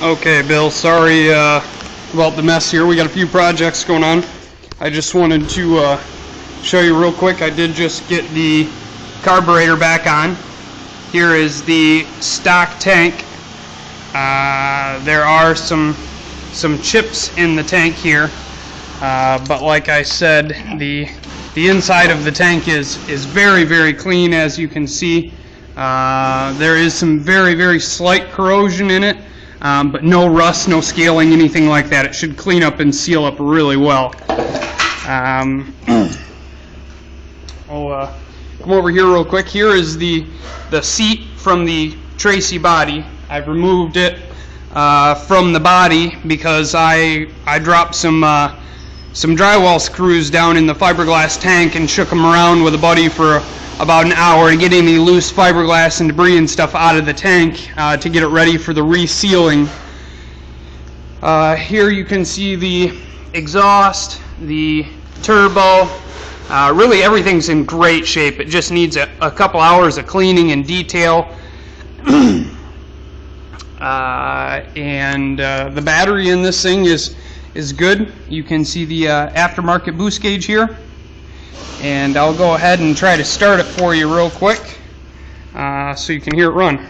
Okay, Bill, sorry about the mess here. We got a few projects going on. I just wanted to show you real quick. I did just get the carburetor back on. Here is the stock tank. There are some chips in the tank here, but like I said, the inside of the tank is very, very clean, as you can see. There is some very, very slight corrosion in it, but no rust, no scaling, anything like that. It should clean up and seal up really well. I'll come over here real quick. Here is the seat from the Tracy body. I've removed it from the body because I dropped some drywall screws down in the fiberglass tank and shook them around with a buddy for about an hour to get any loose fiberglass and debris and stuff out of the tank to get it ready for the resealing. Here you can see the exhaust, the turbo. Really everything's in great shape. It just needs a couple hours of cleaning and detail. The battery in this thing is good. You can see the aftermarket boost gauge here. And I'll go ahead and try to start it for you real quick so you can hear it run.